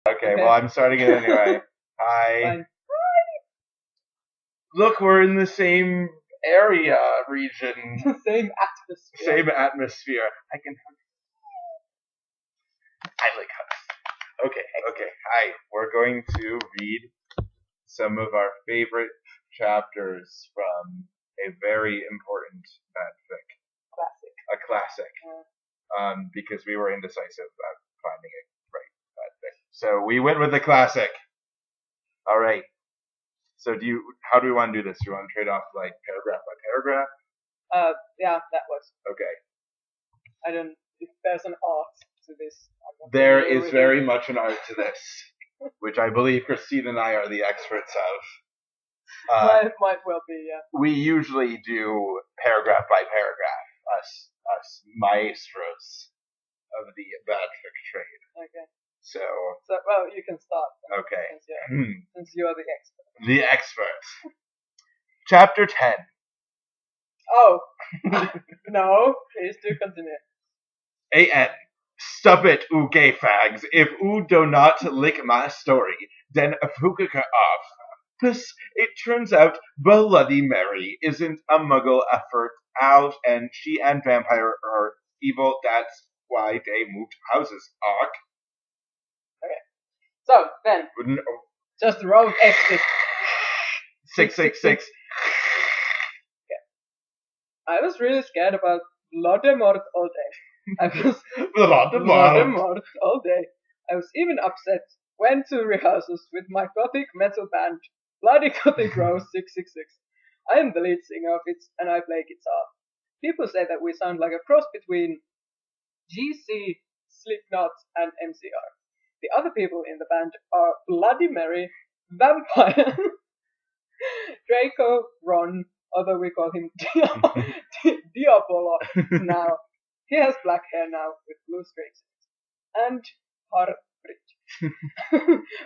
Okay, well, I'm starting it anyway. Hi. Fine. Look, we're in the same area, region, Same atmosphere. same atmosphere. I like hugs. Okay. Hi. We're going to read some of our favorite chapters from a very important fanfic. Classic. A classic. Because we were indecisive about finding a right fanfic. So we went with the classic. All right. So how do we want to do this? Do you want to trade off like paragraph by paragraph? Yeah, that works. Okay. I don't. If there's an art to this, there is very much an art to this, which I believe Christine and I are the experts of. Might well be, yeah. We usually do paragraph by paragraph. Us maestros of the fanfic trade. Okay. So well, you can start. Okay. Since you are the expert. The expert. Chapter 10. Oh. No, please do continue. A.N. Stop it, oo gay fags. If oo do not lick my story, then fukaka off. Plus, it turns out Bloody Mary isn't a muggle effort out, and she and Vampire are evil. That's why they moved houses. Ark. Okay. So, then. No. Just roll exit. 666. Okay. I was really scared about Voldemort all day. I was Voldemort all day. I was even upset. Went to rehearsals with my gothic metal band, Bloody Gothic Rose 666. I am the lead singer of it, and I play guitar. People say that we sound like a cross between GC, Slipknot, and MCR. The other people in the band are Bloody Mary, Vampire, Draco, Ron, although we call him Diabolo now. He has black hair now with blue streaks. And Harbridge.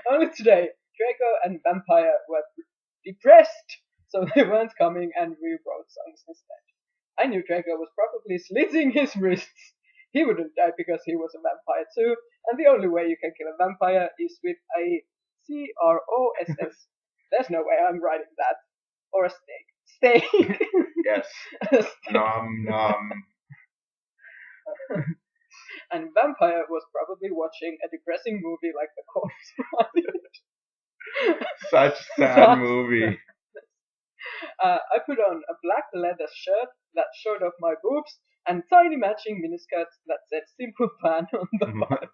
Only today, Draco and Vampire were depressed, so they weren't coming, and we wrote songs instead. I knew Draco was probably slitting his wrists. He wouldn't die because he was a vampire too, and the only way you can kill a vampire is with a CROSS. There's no way I'm writing that. Or a steak. Steak! Yes. Nom nom. And Vampire was probably watching a depressing movie like The Corpse Bride. Such sad movie. I put on a black leather shirt that showed off my boobs and tiny matching miniskirts that said Simple Plan on the butt.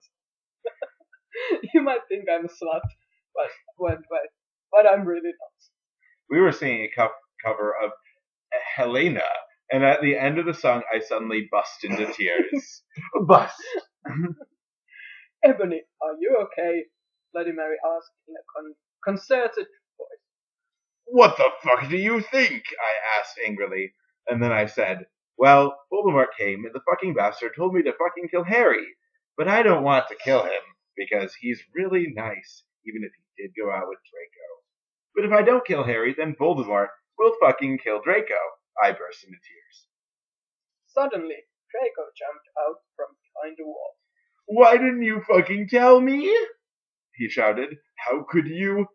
You might think I'm a slut, but I'm really not. We were seeing a cover of Helena, and at the end of the song, I suddenly bust into tears. Bust! Ebony, are you okay? Bloody Mary asked in a concerted voice. What the fuck do you think? I asked angrily, and then I said, well, Voldemort came, and the fucking bastard told me to fucking kill Harry, but I don't want to kill him, because he's really nice, even if he did go out with Draco. But if I don't kill Harry, then Voldemort will fucking kill Draco. I burst into tears. Suddenly, Draco jumped out from behind a wall. Why didn't you fucking tell me? He shouted. How could you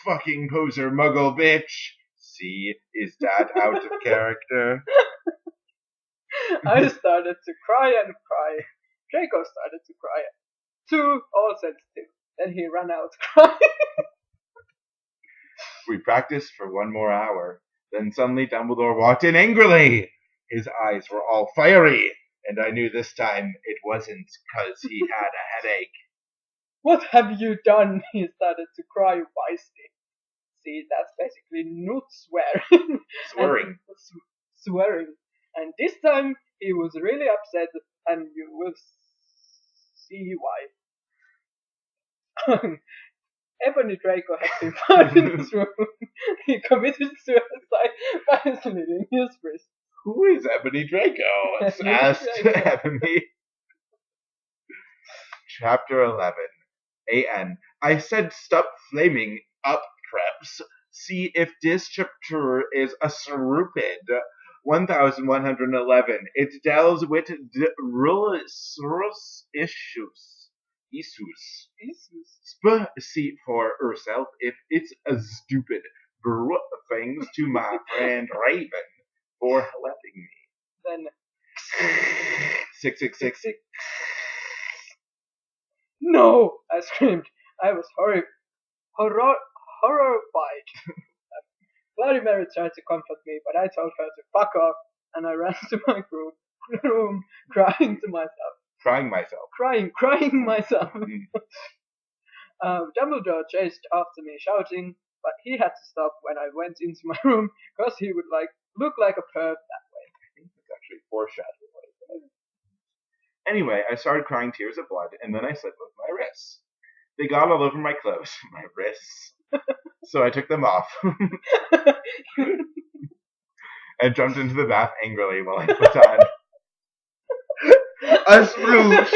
fucking poser muggle bitch? See, is that out of character? I started to cry and cry. Draco started to cry. Too all sensitive. Then he ran out crying. We practiced for one more hour. Then suddenly Dumbledore walked in angrily. His eyes were all fiery, and I knew this time it wasn't 'cause he had a headache. What have you done? He started to cry wisely. See, that's basically not swearing. Swearing. And this time he was really upset, and you will see why. Ebony Draco had been found in his room. He committed suicide by slitting his wrist. Who is Ebony Draco? Asked Ebony. Chapter 11. A.N. I said stop flaming up, Krebs. See if this chapter is a stupid. 1111. It deals with the rules issues. seat for herself if it's a stupid thanks to my friend Raven for helping me. Then 666. No! I screamed. I was horrified. Bloody Mary tried to comfort me, but I told her to fuck off, and I ran to my room crying to myself. Crying myself. Crying myself. Dumbledore chased after me, shouting, but he had to stop when I went into my room, because he would look like a perv that way. I think that's actually foreshadowing what it said. Anyway, I started crying tears of blood, and then I slit both my wrists. They got all over my clothes, my wrists. So I took them off and jumped into the bath angrily while I put on a spruce.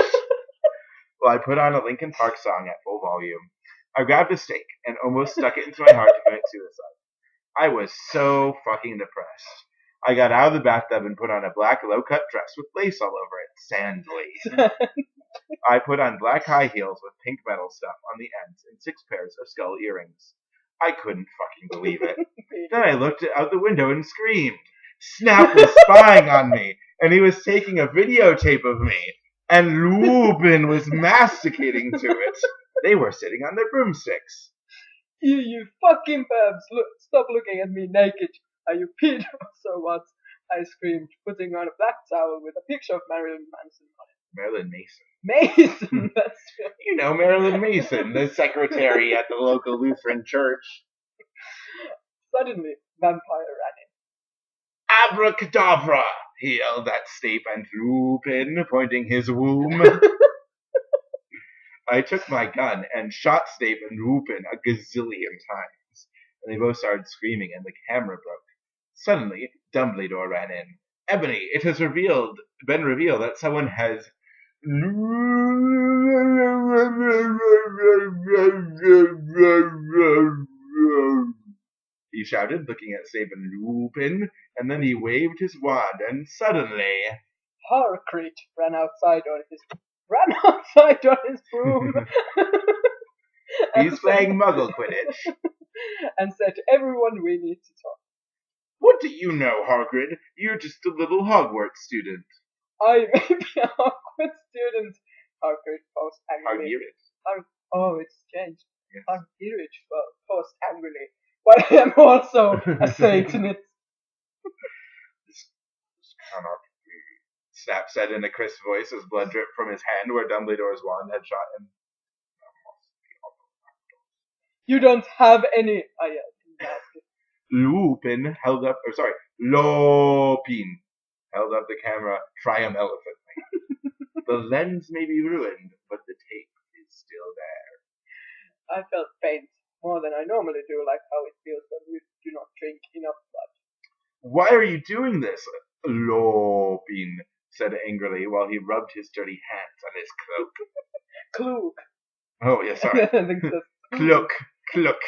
While I put on a Linkin Park song at full volume. I grabbed a stake and almost stuck it into my heart to commit suicide. I was so fucking depressed. I got out of the bathtub and put on a black low-cut dress with lace all over it, sandly. I put on black high heels with pink metal stuff on the ends and 6 pairs of skull earrings. I couldn't fucking believe it. Then I looked out the window and screamed. Snap was spying on me, and he was taking a videotape of me, and Lupin was masticating to it. They were sitting on their broomsticks. You fucking pervs! Stop looking at me naked. Are you peed or what? I screamed, putting on a black towel with a picture of Marilyn Manson on it. Marilyn Mason. Mason, that's right. You know Marilyn Mason, the secretary at the local Lutheran church. Suddenly, Vampire ran in. Abracadabra! He yelled at Snape and Lupin, pointing his womb. I took my gun and shot Snape and Lupin a gazillion times, and they both started screaming and the camera broke. Suddenly, Dumbledore ran in. Ebony, it has been revealed that someone has... He shouted, looking at Snape and Lupin, and then he waved his wand, and suddenly... Harcrete ran outside on his broom. He's playing Muggle Quidditch. And said to everyone, we need to talk. What do you know, Hagrid? You're just a little Hogwarts student. I may be a Hogwarts student, Hagrid paused angrily. Oh, it's changed. Yes. Hagrid paused angrily. But I am also a Satanist. This cannot be, Snap said in a crisp voice as blood dripped from his hand where Dumbledore's wand had shot him. You don't have any, I yelled. Lupin held up the camera triumphantly. The lens may be ruined, but the tape is still there. I felt faint, more than I normally do, like how it feels when you do not drink enough blood. Why are you doing this? Lupin said angrily while he rubbed his dirty hands on his cloak. Cloak. Oh, yeah, sorry. Cloak.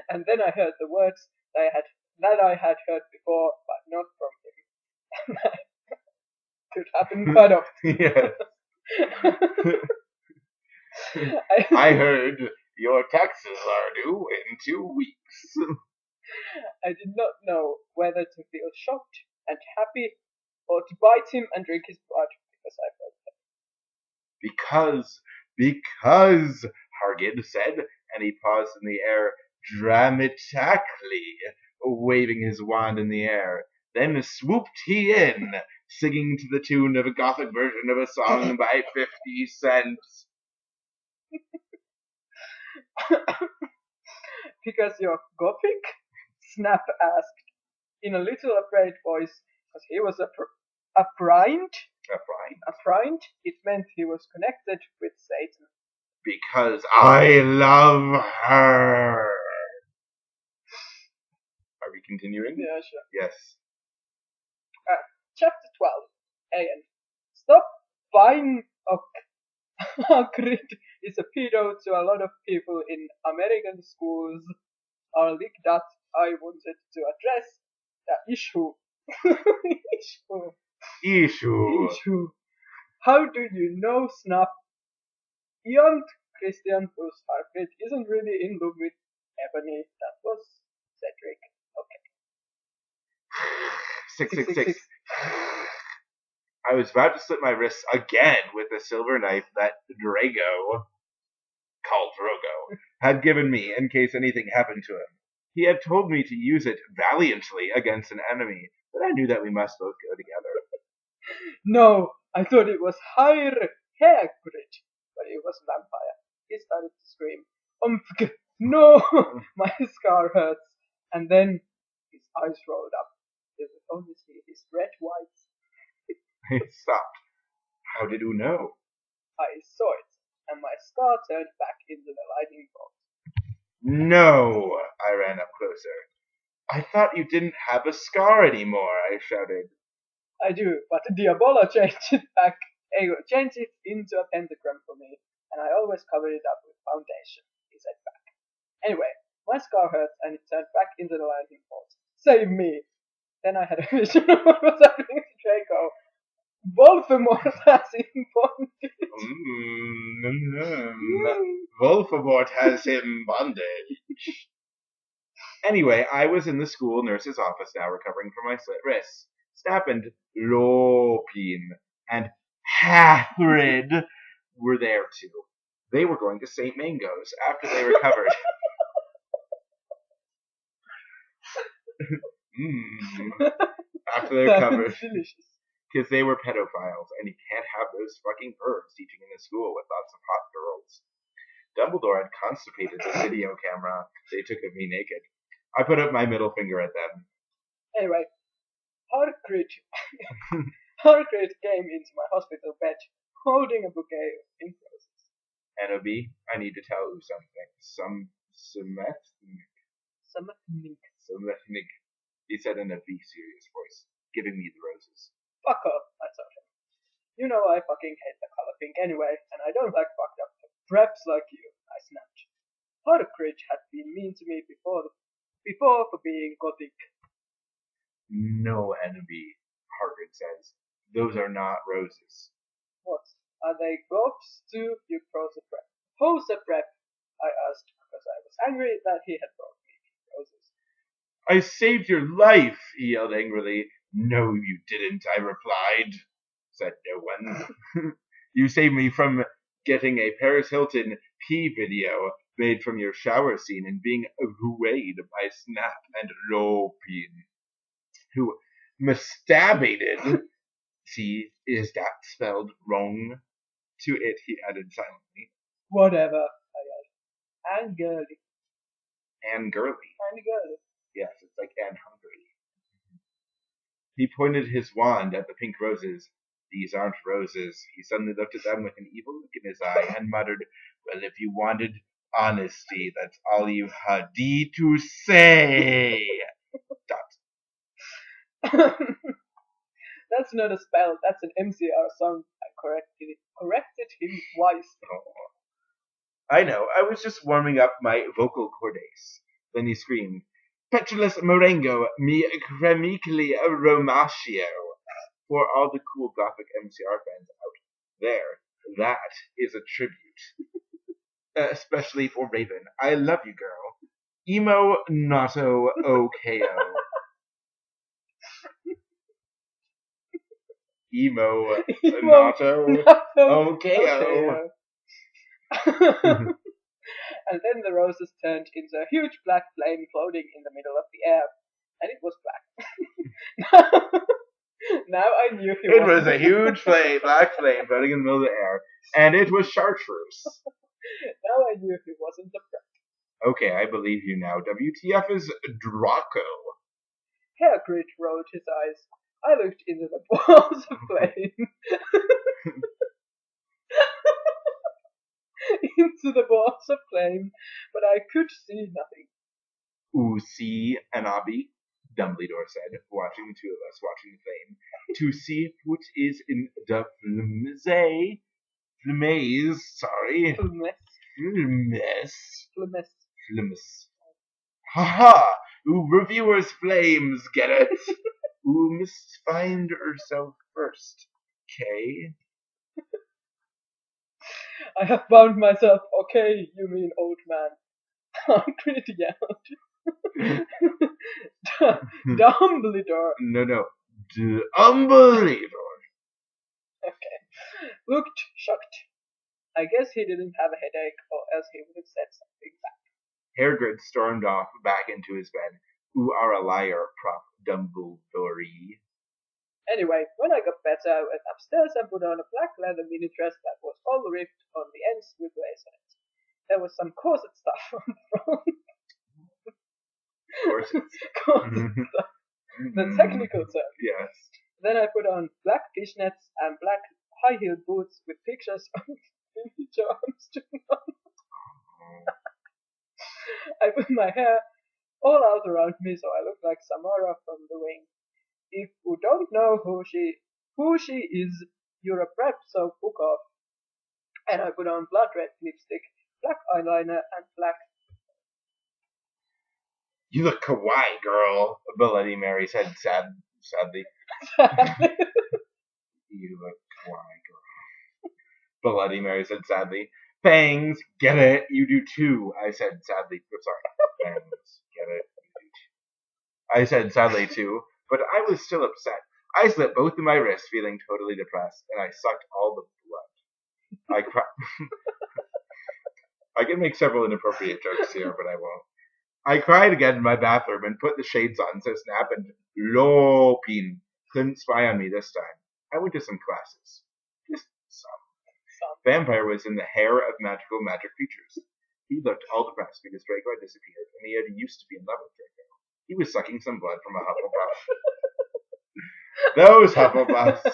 And then I heard the words that I had heard before, but not from him. Could happen quite often. Yes. I heard your taxes are due in 2 weeks. I did not know whether to feel shocked and happy or to bite him and drink his blood because I felt happy. Because, Hargid said, and he paused in the air dramatically, waving his wand in the air. Then swooped he in, singing to the tune of a gothic version of a song by 50 Cent. Because you're gothic? Snap asked, in a little afraid voice, because he was affrighted. It meant he was connected with Satan. Because I love her. Are we continuing? Yeah, sure. Yes. Chapter 12. A.N. Stop buying Hagrid is a pedo to a lot of people in American schools. Are like that I wanted to address the issue. Issue. How do you know, Snap? Ian Christian plus Harfred isn't really in love with Ebony. That was Cedric. Okay. 666. I was about to slit my wrists again with the silver knife that Drago, called Drogo, had given me in case anything happened to him. He had told me to use it valiantly against an enemy, but I knew that we must both go together. No, I thought it was Hagrid, but it was vampire. He started to scream, no, my scar hurts. And then his eyes rolled up. They could only see his red whites. It stopped. How did you know? I saw it, and my scar turned back into the lightning bolt. No! I ran up closer. I thought you didn't have a scar anymore, I shouted. I do, but Diabolo changed it into a pentagram for me, and I always covered it up with foundation, he said back. Anyway, my scar hurt, and it turned back into the lightning bolt. Save me! Then I had a vision of what was happening to Draco. Voldemort has him bonded. Voldemort has him bonded. Anyway, I was in the school nurse's office now, recovering from my slit wrists. Stapp and Lopin and Hagrid were there too. They were going to St. Mango's after they recovered. After they recovered. Delicious. Because they were pedophiles, and you can't have those fucking pervs teaching in a school with lots of hot girls. Dumbledore had constipated the video camera they took of me naked. I put up my middle finger at them. Anyway, Hagrid came into my hospital bed holding a bouquet of pink roses. N.O.B., I need to tell you something. Something, he said in a serious voice, giving me the roses. Fuck off, I told him. You know I fucking hate the color pink anyway, and I don't like fucked up preps like you, I snapped. Hagrid had been mean to me before for being gothic. No, N.O.B., Hagrid says. Those are not roses. What? Are they gobs too, you prosa prep? Prosa prep, I asked, because I was angry that he had brought me roses. I saved your life, he yelled angrily. No, you didn't, I replied, said no one. You saved me from getting a Paris Hilton pee video made from your shower scene and being ruined by Snap and Lopin, who masturbated. See, is that spelled wrong? To it, he added silently. Whatever, I yelled. And girly. And girly. And girly. Yes, it's like and hungry. He pointed his wand at the pink roses. These aren't roses. He suddenly looked at them with an evil look in his eye and muttered, well, if you wanted honesty, that's all you had to say. That's not a spell, that's an MCR song. I corrected him twice. Oh. I know, I was just warming up my vocal cordace. Then he screamed, Petrolus Morengo, mi cremically romatio. For all the cool gothic MCR fans out there, that is a tribute. Especially for Raven. I love you, girl. Emo Nato Okeo. Emo Nato Okeo. And then the roses turned into a huge black flame floating in the middle of the air. And it was black. Now I knew he It was a huge black flame floating in the middle of the air. And it was chartreuse. Now I knew he wasn't the prep. Okay, I believe you now. WTF is Draco. Hagrid rolled his eyes. I looked into the balls of flame. Into the balls of flame, but I could see nothing. See, Anabi, Dumbledore said, watching the two of us watching the flame, to see what is in the flimes. Haha! Reviewers flames, get it? Who must find herself first, Kay? I have found myself, Okay, you mean old man. Hagrid yelled. Dumbledore. No. Unbelievable. Okay. Looked shocked. I guess he didn't have a headache, or else he would have said something back. Hagrid stormed off back into his bed. You are a liar, Prof. Dumbledore. Anyway, when I got better, I went upstairs and put on a black leather mini dress that was all ripped on the ends with lace on it. There was some corset stuff on the front. Corset stuff. The technical term. Yes. Then I put on black fishnets and black high-heeled boots with pictures of Billy Armstrong on. I put my hair all out around me so I look like Samara from The Ring. If you don't know who she is, you're a prep, so book off. And I put on blood red lipstick, black eyeliner, and black. You look kawaii, girl, Bloody Mary said sadly. You look kawaii, girl. Bloody Mary said sadly. Fangs, get it, you do too, I said sadly. Oh, sorry. Fangs, get it, you do too. I said sadly too, but I was still upset. I slit both of my wrists, feeling totally depressed, and I sucked all the blood. I can make several inappropriate jokes here, but I won't. I cried again in my bathroom and put the shades on so Snap and Lopin couldn't spy on me this time. I went to some classes. Just some. Vampire was in the hair of magical magic creatures. He looked all depressed because Draco had disappeared, and he had used to be in love with Draco. He was sucking some blood from a Hufflepuff. Those Hufflepuffs.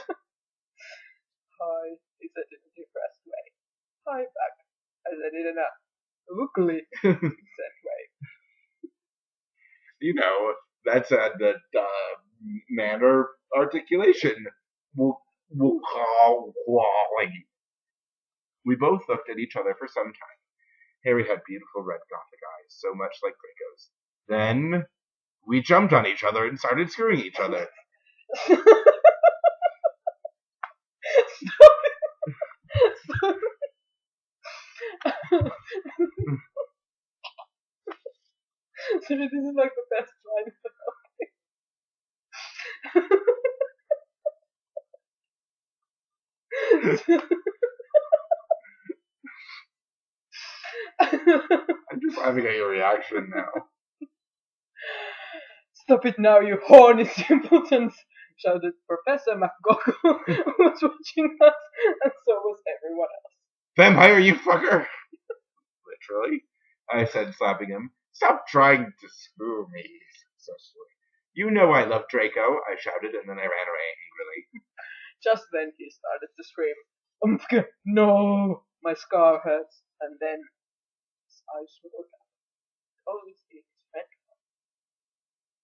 Hi, he said in a depressed way. Hi, back. I said it in a wookily way. You know, that's the manner articulation. We both looked at each other for some time. Harry had beautiful red gothic eyes, so much like Draco's. Then we jumped on each other and started screwing each other. So this is like the best line I'm just laughing at your reaction now. Stop it now, you horny simpletons! Shouted Professor McGonagall, who was watching us, and so was everyone else. Vampire, you fucker! Literally, I said, slapping him. Stop trying to screw me, successfully. You know I love Draco, I shouted, and then I ran away angrily. Just then he started to scream, no! My scar hurts, and then his eyes rolled up. Always in his red.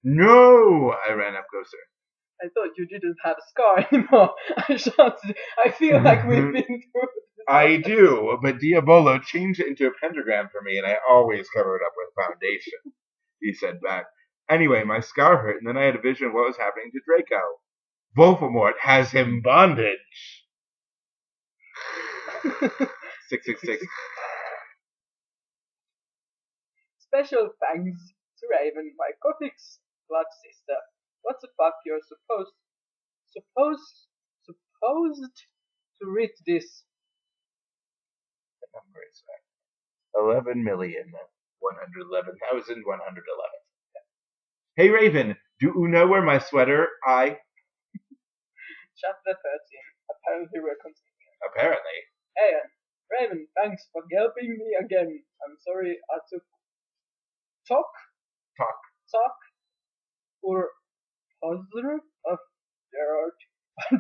No! I ran up closer. I thought you didn't have a scar anymore. I shouted. I feel like we've been through this. I do, but Diabolo changed it into a pentagram for me, and I always cover it up with foundation, he said back. Anyway, my scar hurt, and then I had a vision of what was happening to Draco. Voldemort has him bondage. 666. Special thanks to Raven, my Gothic's blood sister. What the fuck, you're supposed to read this. The number is 11,111,111. Hey Raven, do you know where my sweater? Chapter 13. Apparently we're continuing. Apparently. Hey, Raven, thanks for helping me again. I'm sorry I took talk for Puzzler of Gerard.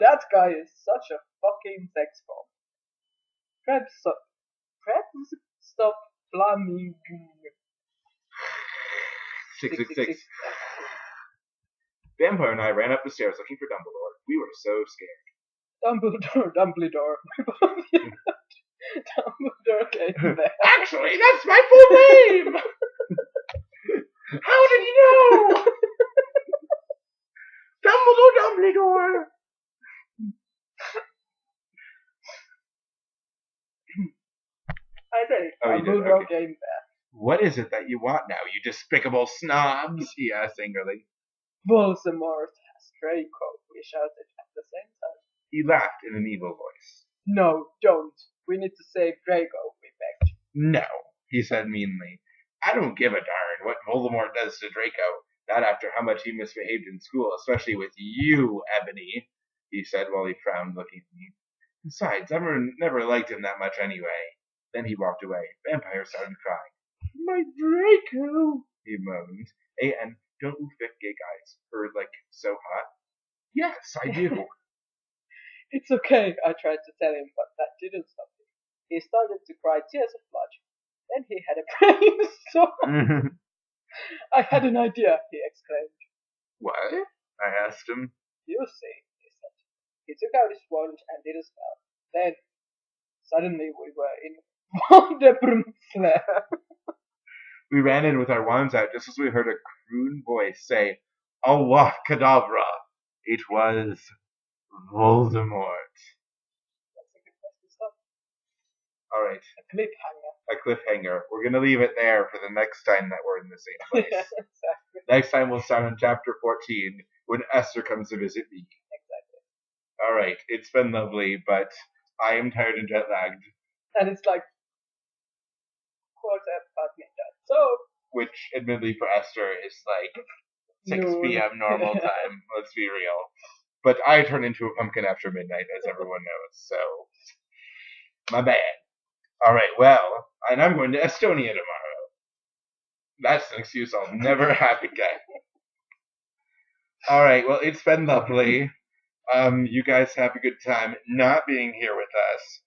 That guy is such a fucking sex bomb. Perhaps stop blaming. 666. Vampire and I ran up the stairs looking for Dumbledore. We were so scared. Dumbledore. Dumbledore came there. Actually, that's my full name! How did you know? Dumbledore! I said it. Oh, Oh, you did. Okay. game back. What is it that you want now, you despicable snobs? He asked angrily. Voldemort has Draco, we shouted at the same time. He laughed in an evil voice. No, don't. We need to save Draco, we begged. No, he said meanly. I don't give a darn what Voldemort does to Draco, not after how much he misbehaved in school, especially with you, Ebony, he said while he frowned looking at me. Besides, I never liked him that much anyway. Then he walked away. Vampire started crying. My Draco, he moaned. Hey, and don't you think gay guys are, so hot? Yes, I do. It's okay, I tried to tell him, but that didn't stop him. He started to cry tears of blood. Then he had a brainstorm. I had an idea, he exclaimed. What? I asked him. You see, he said. He took out his wand and did a spell. Then, suddenly we were in Voldemort's lair. We ran in with our wands out just as we heard a croon voice say, Allah Kadabra. It was Voldemort. That's a good place to stop. Alright. A cliffhanger. We're going to leave it there for the next time that we're in the same place. Exactly. Next time we'll start on chapter 14 when Esther comes to visit me. Exactly. Alright, it's been lovely, but I am tired and jet lagged. And it's like midnight. So, which admittedly for Esther is 6 p.m. normal time, let's be real. But I turn into a pumpkin after midnight, as everyone knows, so my bad. Alright, well, and I'm going to Estonia tomorrow. That's an excuse I'll never have again. Alright, well, it's been lovely. You guys have a good time not being here with us.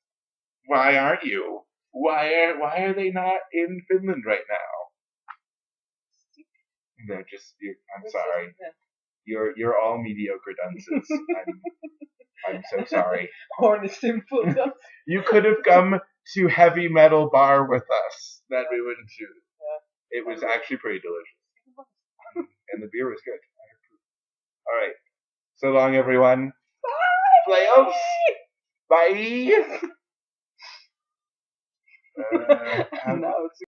Why aren't you? Why are they not in Finland right now? They're just. I'm sorry. You're all mediocre dunces. I'm so sorry. Horny simple dunce. You could have come to Heavy Metal Bar with us. That we wouldn't do. Yeah. It was actually pretty delicious, and the beer was good. All right. So long, everyone. Bye. Playoffs. Bye. Now it's